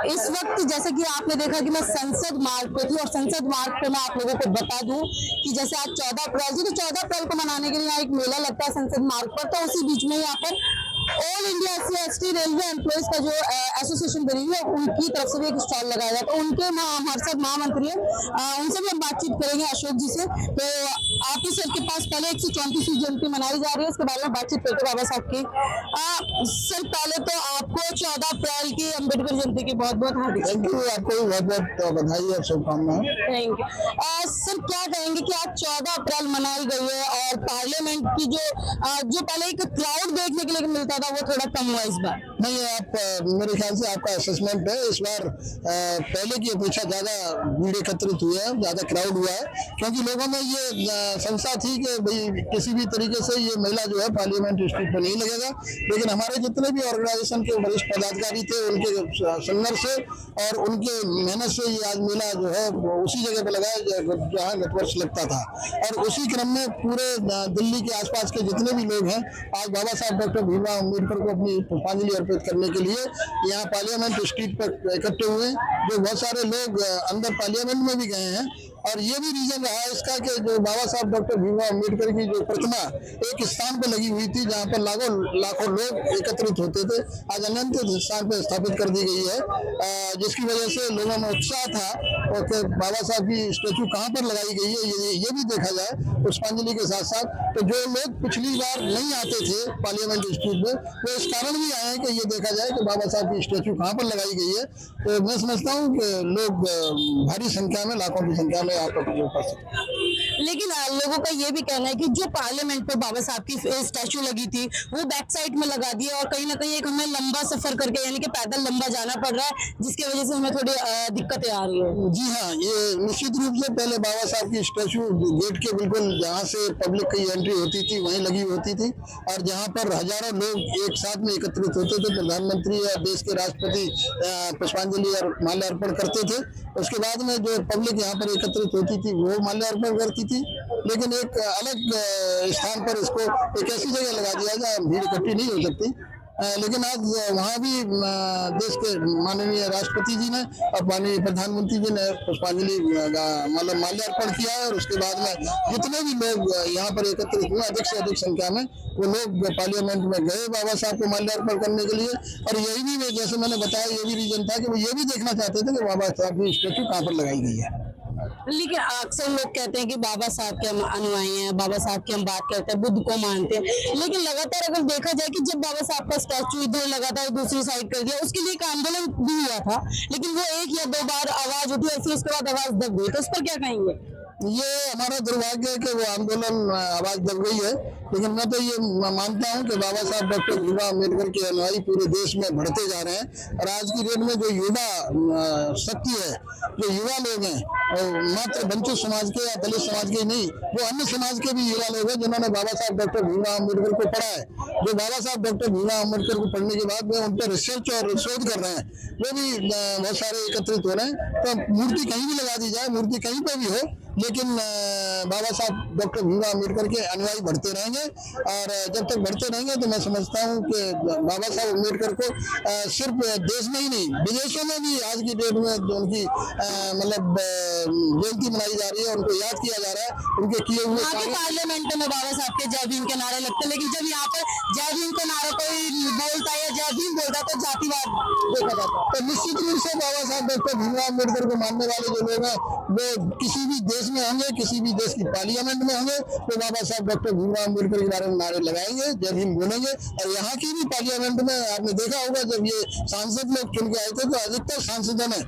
इस वक्त जैसे कि आपने देखा कि मैं संसद मार्ग पे थी और संसद मार्ग पे मैं आप लोगों को बता दूं कि जैसे आज 14 अप्रैल थी, तो 14 अप्रैल को मनाने के लिए यहाँ एक मेला लगता है संसद मार्ग पर। तो उसी बीच में यहाँ पर all India SC/ST railway employees का जो एसोसिएशन बनी हुई है उनकी तरफ से भी एक स्टॉल लगाया गया। तो उनके हमारे साथ महामंत्री है, उनसे भी हम बातचीत करेंगे, अशोक जी से। तो आपके सर के पास पहले 134वीं जयंती मनाई जा रही है, उसके बारे में बातचीत करते बाबा साहब की। सर पहले तो आपको 14 अप्रैल की अम्बेडकर जयंती की बहुत बहुत हार्दिक थैंक यू। आपको भी बहुत बहुत बधाई और शुभकामनाएं। Thank you. सर क्या कहेंगे कि आज 14 अप्रैल मनाई गई है और पार्लियामेंट की जो पहले एक क्राउड देखने के लिए मिलता था वो थोड़ा कम हुआ इस बार? नहीं, आप मेरे ख्याल से आपका असेसमेंट है, इस बार पहले की अपेक्षा ज्यादा भीड़ एकत्रित हुई है, ज्यादा क्राउड हुआ है, क्योंकि लोगों में ये संस्था थी कि भाई किसी भी तरीके से ये मेला जो है पार्लियामेंट स्ट्रीट पर नहीं लगेगा। लेकिन हमारे जितने भी ऑर्गेनाइजेशन के वरिष्ठ पदाधिकारी थे, उनके संघर्ष से और उनके मेहनत से ये आज मेला जो है उसी जगह पर लगा जहाँ गत वर्ष लगता था। और उसी क्रम में पूरे दिल्ली के आसपास के जितने भी लोग हैं आज बाबा साहब डॉक्टर भीमराव अम्बेडकर को अपनी पुष्पांजलि अर्पित करने के लिए यहाँ पार्लियामेंट स्ट्रीट पर इकट्ठे हुए, जो बहुत सारे लोग अंदर पार्लियामेंट में भी गए हैं। और ये भी रीजन रहा है इसका कि जो बाबा साहब डॉक्टर भीमराव अम्बेडकर की जो प्रतिमा एक स्थान पर लगी हुई थी जहाँ पर लाखों लोग एकत्रित होते थे, आज अनंत स्थान पर स्थापित कर दी गई है, जिसकी वजह से लोगों में उत्साह था और कि बाबा साहब की स्टेचू कहाँ पर लगाई गई है ये भी देखा जाए पुष्पांजलि के साथ साथ। तो जो लोग पिछली बार नहीं आते थे पार्लियामेंट स्ट्रीट में वो इस कारण भी आए हैं कि ये देखा जाए कि बाबा साहब की स्टेचू कहाँ पर लगाई गई है। तो मैं समझता हूँ कि लोग भारी संख्या में, लाखों की संख्या में लेकिन लोगों का ये भी कहना है कि जो पार्लियामेंट पर बाबा साहब की स्टैचू लगी थी वो बैक साइड में लगा दी है और कहीं ना कहीं एक हमें लंबा सफर करके यानी कि पैदल लंबा जाना पड़ रहा है, जिसकी वजह से हमें थोड़ी दिक्कतें आ रही है। जी हाँ, ये निश्चित रूप से पहले बाबा साहब की स्टैचू गेट के बिल्कुल जहाँ से पब्लिक की एंट्री होती थी वहीं लगी होती थी और जहाँ पर हजारों लोग एक साथ में एकत्रित होते थे। प्रधानमंत्री या देश के राष्ट्रपति पुष्पांजलि और माल्यार्पण करते थे। उसके बाद में जो पब्लिक यहाँ पर एकत्रित होती थी वो माल्यार्पण करती थी। लेकिन एक अलग स्थान पर इसको एक ऐसी जगह लगा दिया जहाँ भीड़ इकट्ठी नहीं हो सकती। लेकिन आज वहाँ भी देश के माननीय राष्ट्रपति जी ने और माननीय प्रधानमंत्री जी ने पुष्पांजलि मतलब माल्यार्पण किया है। और उसके बाद में जितने भी लोग यहाँ पर एकत्रित हुए अधिक से अधिक संख्या में वो लोग पार्लियामेंट में गए बाबा साहब को माल्यार्पण करने के लिए। और यही भी जैसे मैंने बताया ये भी रीजन था कि वो ये भी देखना चाहते थे कि बाबा साहब की स्टेचू कहाँ पर लगाई गई है। लेकिन अक्सर लोग कहते हैं कि बाबा साहब के हम अनुयायी हैं, बाबा साहब की हम बात करते हैं, बुद्ध को मानते हैं, लेकिन लगातार अगर देखा जाए कि जब बाबा साहब का स्टैचू इधर लगातार दूसरी साइड कर दिया, उसके लिए एक आंदोलन भी हुआ था, लेकिन वो 1 या 2 बार आवाज उठी और फिर उसके बाद आवाज दब गई। तो उस पर क्या कहेंगे? ये हमारा दुर्भाग्य है कि वो आंदोलन आवाज दब गई है। लेकिन मैं तो ये मानता हूँ कि बाबा साहब डॉक्टर भीमराव अम्बेडकर के अनुयायी पूरे देश में बढ़ते जा रहे हैं। और आज की डेट में जो युवा शक्ति है, जो युवा लोग हैं, और मात्र वंचित समाज के या दलित समाज के नहीं, वो अन्य समाज के भी युवा लोग हैं जिन्होंने बाबा साहब डॉक्टर भीमराव अम्बेडकर को पढ़ा है। जो बाबा साहब डॉक्टर भीमराव अम्बेडकर को पढ़ने के बाद में उन पर रिसर्च और शोध कर रहे हैं, वो भी बहुत सारे एकत्रित हो रहे हैं। तो मूर्ति कहीं भी लगा दी जाए, मूर्ति कहीं पर भी हो, लेकिन बाबा साहब डॉक्टर भीमराव अम्बेडकर के अनुयायी बढ़ते रहेंगे। और जब तक बढ़ते रहेंगे तो मैं समझता हूँ कि बाबा साहब अम्बेडकर को सिर्फ देश में ही नहीं विदेशों में भी आज की डेट में जो उनकी मतलब जयंती मनाई जा रही है, उनको याद किया जा रहा है, उनके किए हुए पार्लियामेंट में बाबा साहब के जय भीम के नारे लगते हैं, लेकिन जब यहाँ पर जय भीम का नारा कोई बोलता है या जय भीम बोलता है तो जातिवाद देखा जाता है। तो निश्चित रूप से बाबा साहब डॉक्टर भीमराव अम्बेडकर को मानने वाले जो लोग हैं वो किसी भी देश में होंगे, किसी भी देश की पार्लियामेंट में होंगे, तो बाबा साहब डॉक्टर भीमराव अम्बेडकर के बारे में नारे लगाएंगे, जय भीम बोलेंगे। और यहाँ की भी पार्लियामेंट में आपने देखा होगा जब ये सांसद लोग चुन के आए थे तो अधिकतर सांसदों ने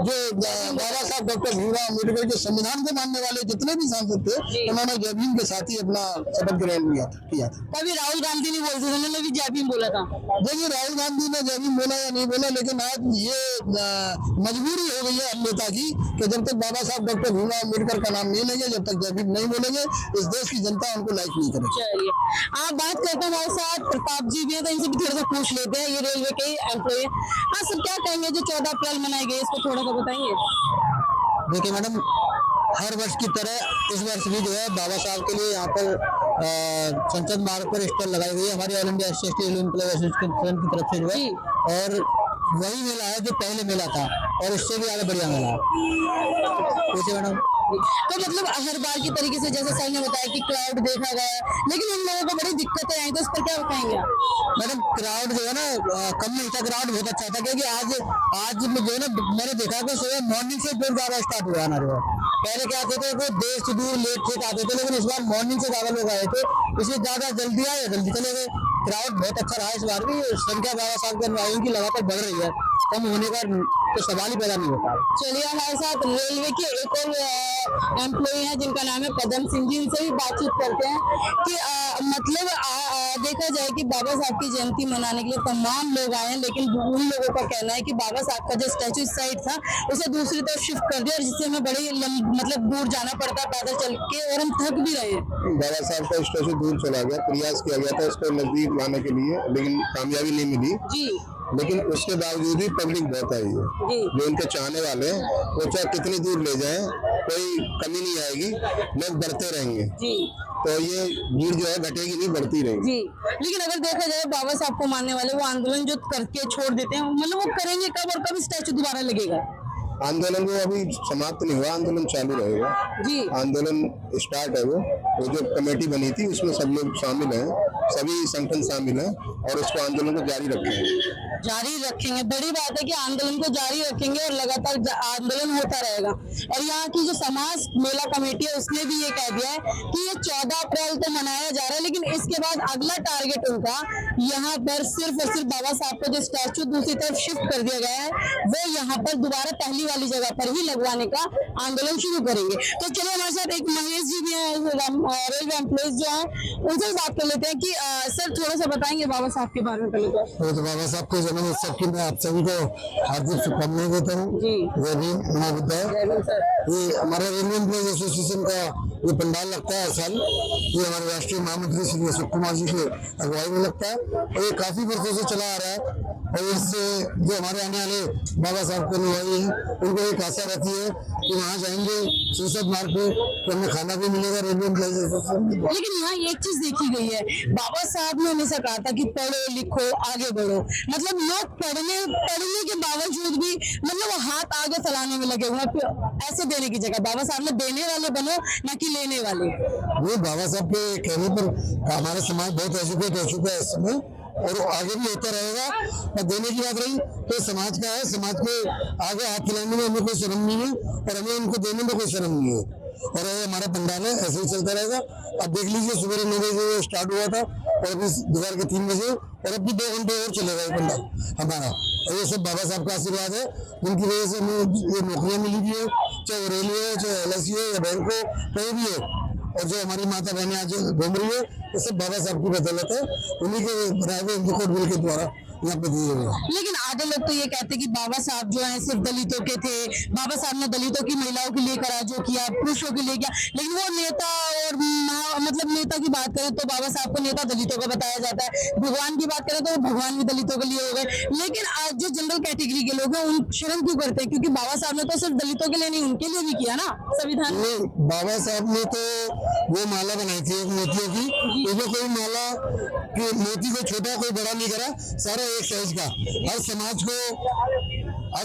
जो बाबा साहब डॉक्टर भीमराव अम्बेडकर के संविधान को मानने वाले जितने भी सांसद थे उन्होंने जय भीम के साथ ही अपना शपथ ग्रहण किया था। कभी राहुल गांधी नहीं बोलते, उन्होंने भी जय भीम बोला था। देखिए राहुल गांधी ने जय भीम बोला या नहीं बोला, लेकिन आज ये मजबूरी हो गई है अन्यता की कि जब तक बाबा साहब डॉक्टर भीमराव अम्बेडकर का नाम नहीं लेंगे, जब तक जय भीम नहीं बोलेंगे, इस देश की जनता उनको लाइक नहीं करेगी। चलिए आप बात करते हैं हमारे साथ प्रताप जी भी है, तो इनसे भी थोड़ा सा पूछ लेते हैं, ये रेलवे के एम्प्लॉय। हाँ सर, क्या कहेंगे जो 14 अप्रैल मनाई गई इसको थोड़ा सा बताएंगे? देखिए मैडम, हर वर्ष की तरह इस वर्ष भी जो है बाबा साहब के लिए यहाँ पर संसद मार्ग पर स्टॉल लगाई गई है हमारी all India SC/ST employ association की तरफ से जो है। और वही मेला है जो पहले मेला था और इससे भी ज्यादा बढ़िया मेला है। पूछे मैडम। तो मतलब हर बार की तरीके से जैसे सर ने बताया कि क्राउड देखा गया, लेकिन इन लोगों को बड़ी दिक्कतें आई, तो इस पर क्या बताएंगे आप? मैडम क्राउड जो है ना कम नहीं था, क्राउड बहुत अच्छा था, क्योंकि आज जो है ना मैंने देखा कि सुबह मॉर्निंग से भीड़ ज्यादा स्टार्ट हुआ हमारे वहाँ। पहले क्या आते थे वो देर से दूर लेट से आते थे, लेकिन इस बार मॉर्निंग से ज्यादा लोग आए थे, इसलिए ज्यादा जल्दी आए जल्दी चले गए। क्राउड बहुत अच्छा रहा इस बार भी, संख्या बाबा साहब के अनुयायियों की लगातार बढ़ रही है, कम होने का तो सवाल ही पैदा नहीं होता। चलिए हमारे साथ रेलवे के एक और एम्प्लॉय हैं जिनका नाम है पदम सिंह जी, उनसे भी बातचीत करते हैं कि मतलब देखा जाए कि बाबा साहब की जयंती मनाने के लिए तमाम लोग आए हैं, लेकिन उन लोगों का कहना है कि बाबा साहब का जो स्टैचू इस साइड था उसे दूसरी तरफ शिफ्ट कर दिया, और जिससे हमें बड़ी मतलब दूर जाना पड़ता है पैदल चल के, और हम थक भी रहे हैं। बाबा साहब का स्टैचू दूर चला गया, प्रयास किया गया था इसको नजदीक लाने के लिए, लेकिन कामयाबी नहीं मिली जी। लेकिन उसके बावजूद भी पब्लिक बहुत आई है। जो उनके चाहने वाले हैं वो चाहे कितनी दूर ले जाएं कोई कमी नहीं आएगी, लोग बढ़ते रहेंगे जी। तो ये भीड़ जो है घटेगी नहीं, बढ़ती रहेगी जी। लेकिन अगर देखा जाए बाबा साहब को मानने वाले वो आंदोलन जो करके छोड़ देते हैं, मतलब वो करेंगे कब और कब स्टैचू दोबारा लगेगा? आंदोलन वो अभी समाप्त नहीं हुआ, आंदोलन चालू रहेगा जी। आंदोलन स्टार्ट है वो जो कमेटी बनी थी उसमें सब लोग शामिल हैं, सभी संगठन शामिल हैं और उसको आंदोलन को जारी रखेंगे। बड़ी बात है कि आंदोलन को जारी रखेंगे और लगातार आंदोलन होता रहेगा। और यहाँ की जो समाज मेला कमेटी है उसने भी ये कह दिया है कि ये 14 अप्रैल को मनाया जा रहा है, लेकिन इसके बाद अगला टारगेट उनका यहाँ पर सिर्फ और सिर्फ बाबा साहब का जो स्टैचू दूसरी तरफ शिफ्ट कर दिया गया है वो यहाँ पर दोबारा पहली वाली जगह पर ही लगवाने का आंदोलन शुरू करेंगे। तो चलिए हमारे साथ एक महेश जी भी है, रेलवे एम्प्लॉइज जो है, उनसे बात कर लेते हैं कि सर थोड़ा सा बताएंगे बाबा साहब के बारे में पहले तो बाबा साहब के जन्म उत्सव की मैं आप सभी को हार्दिक शुभकामनाएं देता हूँ। जय भीम, ये हमारा रेलवे एम्प्लॉइज एसोसिएशन का ये पंडाल लगता है हर साल, ये हमारे राष्ट्रीय महामंत्री श्री अशोक कुमार जी के अगुवाई में लगता है और ये काफी वर्षों से चला आ रहा है। और इससे जो हमारे आने वाले बाबा साहब के अनुयायी हैं उनको एक आशा रहती है कि वहाँ जाएंगे संसद मार्ग पे तो हमें खाना भी मिलेगा रेलवे एम्प्लॉइज एसोसिएशन। लेकिन यहाँ एक चीज देखी गई है, बाबा साहब ने हमेशा कहा था कि पढ़ो लिखो आगे बढ़ो, मतलब लोग पढ़ने के बावजूद भी मतलब वो हाथ आगे फैलाने में लगे हुए, ऐसे देने की जगह बाबा साहब ने देने वाले बनो न कि लेने वाले। वो बाबा साहब के कहने पर हमारा समाज बहुत एजुकेट हो चुका है इस समय और आगे भी होता रहेगा। और देने की बात रही तो समाज का है, समाज के आगे हाथ फैलाने में हमें कोई शर्म नहीं है और हमें उनको देने में कोई शर्म नहीं है और ये हमारा पंडाल है ऐसे ही चलता रहेगा। अब देख लीजिए सुबह 9 बजे स्टार्ट हुआ था और अभी दोपहर के 3 बजे और अभी 2 घंटे और चलेगा ये पंडाल हमारा। और ये सब बाबा साहब का आशीर्वाद है जिनकी वजह से हमें ये नौकरियां मिली भी है, चाहे वो रेलवे हो, चाहे LIC हो या बैंक हो, कहीं भी हो। और जो हमारी माता बहनें आज घूम रही है ये सब बाबा साहब की बदौलत है, उन्हीं के बनाए हुए रिकॉर्ड बिल के द्वारा यहाँ पे दिए हुए। लेकिन आधे लोग तो ये कहते हैं कि बाबा साहब जो है सिर्फ दलितों के थे, बाबा साहब ने दलितों की महिलाओं के लिए करा जो किया, पुरुषों के लिए किया, लेकिन वो नेता और मतलब नेता की बात करें तो बाबा साहब को नेता दलितों का बताया जाता है, भगवान की बात करें तो भगवान भी दलितों के लिए हो गए। लेकिन आज जो जनरल कैटेगरी के लोग हैं उन शर्म क्यों करते हैं, क्योंकि बाबा साहब ने तो सिर्फ दलितों के लिए नहीं उनके लिए भी किया ना संविधान। बाबा साहब ने तो वो माला बनाई थी एक मोतियों की, उसमें कोई माला कि मोती को छोटा कोई बड़ा नहीं करा, सारा एक साइज का। हर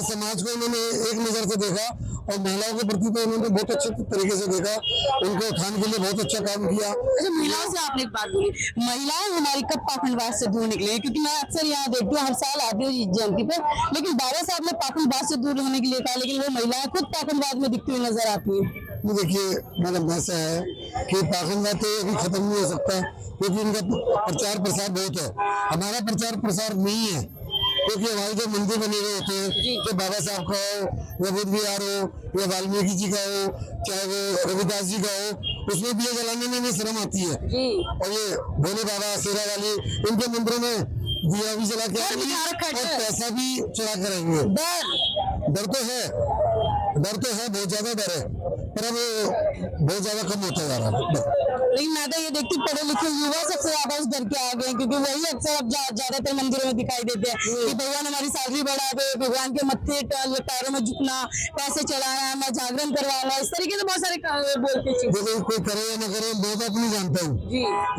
समाज को उन्होंने एक नजर से देखा और महिलाओं के प्रति तो उन्होंने बहुत अच्छे तरीके से देखा, उनको उठाने के लिए बहुत अच्छा काम किया। अच्छा, महिलाओं से आपने एक बात बोली, महिलाएं हमारी कब पाखंडवाद से दूर निकले, क्योंकि मैं अक्सर यहाँ देखती हूँ हर साल आती हूँ जयंती पर, लेकिन बाबा साहब ने पाखंडवाद से दूर रहने के लिए कहा, लेकिन वो महिलाएं खुद पाखंडवाद में दिखती हुई नजर आती है। देखिए मैडम ऐसा है कि पाखंडवाद तो अभी खत्म नहीं हो सकता क्योंकि इनका प्रचार प्रसार बहुत है, हमारा प्रचार प्रसार नहीं है क्योंकि हमारे जो मंदिर बने हुए होते हैं, चाहे बाबा साहब का हो या बुद्ध विहार हो या वाल्मीकि जी का हो, चाहे वो रविदास जी का हो, उसमें दिए जलाने में भी शर्म आती है। और ये भोले बाबा शेरा वाली इनके मंदिरों में दिया भी जला के और पैसा भी चढ़ा कर आएंगे। डर तो है बहुत ज्यादा डर है, पर अब बहुत ज्यादा कम होता जा रहा है। लेकिन मैं तो ये देखती पढ़े लिखे युवा सबसे ज्यादा उस डर के आ गए, क्योंकि वही अक्सर अब ज्यादातर मंदिरों में दिखाई देते हैं कि भगवान हमारी सैलरी बढ़ा दे, भगवान के मत्थे पैरों में झुकना, पैसे चढ़ाना, मैं जागरण करवाना, इस तरीके से बहुत सारे बोलते चीज। देखो कोई करे या न करे मैं तो अपनी जानता हूँ,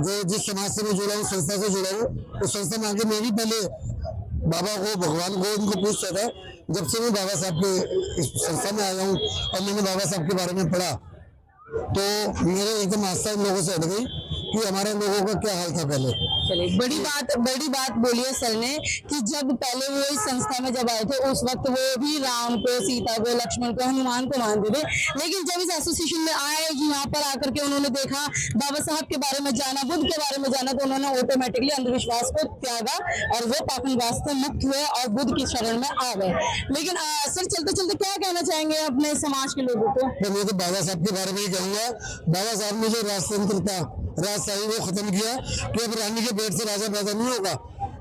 जो जिस समाज से मैं जुड़ा हूँ, संस्था से जुड़ा हूँ, उस संस्था में आगे मैं भी पहले बाबा को, भगवान को उनको पूछता था। जब से मैं बाबा साहब के इस संस्था में आया हूँ और मैंने बाबा साहब के बारे में पढ़ा, तो मेरे एकदम आस्था इन लोगों से हट गई कि हमारे लोगों का क्या हाल था पहले। चलिए, बड़ी बात बोली है सर ने कि जब पहले वो इस संस्था में जब आए थे उस वक्त वो भी राम को, सीता को, लक्ष्मण को, हनुमान को मानते थे, लेकिन जब इस एसोसिएशन में आए, यहाँ पर आकर के उन्होंने देखा, बाबा साहब के बारे में जाना, बुद्ध के बारे में जाना, तो उन्होंने ऑटोमेटिकली अंधविश्वास को त्यागा और वो पाखंडवाद से मुक्त हुए और बुद्ध की शरण में आ गए। लेकिन सर चलते चलते क्या कहना चाहेंगे अपने समाज के लोगों को? मैं तो बाबा साहब के बारे में ही कहूँगा। बाबा साहब ने जो राजतंत्र था, राजशाही, वो खत्म किया कि अब रानी के पेट से राजा पैदा नहीं होगा,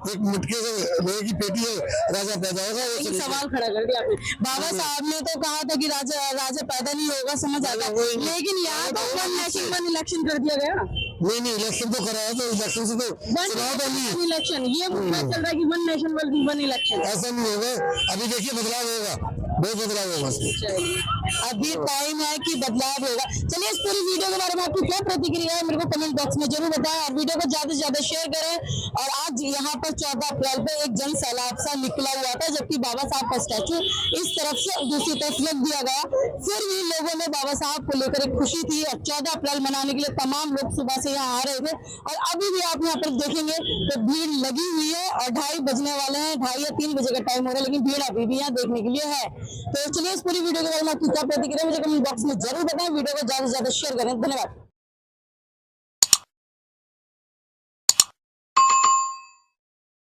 एक मटके से लोहे की पेटी है राजा पैदा होगा। एक सवाल खड़ा कर दिया आपने। बाबा साहब ने तो कहा था कि राजा पैदा नहीं होगा, समझ आता, लेकिन यहाँ तो वन नेशन वन इलेक्शन कर दिया गया। नहीं, इलेक्शन तो कराया, तो इलेक्शन से तो चुनाव तो नहीं, इलेक्शन ये चल रहा है कि वन नेशन वन इलेक्शन, ऐसा नहीं होगा। अभी देखिए बदलाव होगा, बहुत बदलाव होगा। अभी टाइम है कि बदलाव होगा। चलिए, इस पूरी वीडियो के बारे में आपकी क्या प्रतिक्रिया है मेरे को कमेंट बॉक्स में जरूर बताएं और वीडियो को ज्यादा से ज्यादा शेयर करें। और आज यहाँ पर 14 अप्रैल पे एक जन सैलाब सा निकला हुआ था, जबकि बाबा साहब का स्टैचू इस तरफ से दूसरी तरफ रख दिया गया, फिर भी लोगों में बाबा साहब को लेकर एक खुशी थी और 14 अप्रैल मनाने के लिए तमाम लोग सुबह से यहाँ आ रहे थे। और अभी भी आप यहाँ पर देखेंगे तो भीड़ लगी हुई है और 2:30 बजने वाले हैं, 2:30 या 3 बजे का टाइम हो रहा है, लेकिन भीड़ अभी भी यहाँ देखने के लिए है। तो चलिए, इस पूरी वीडियो के बारे में आपकी क्या प्रतिक्रिया मुझे कमेंट बॉक्स में जरूर बताएं। वीडियो को ज्यादा से ज्यादा शेयर करें। धन्यवाद।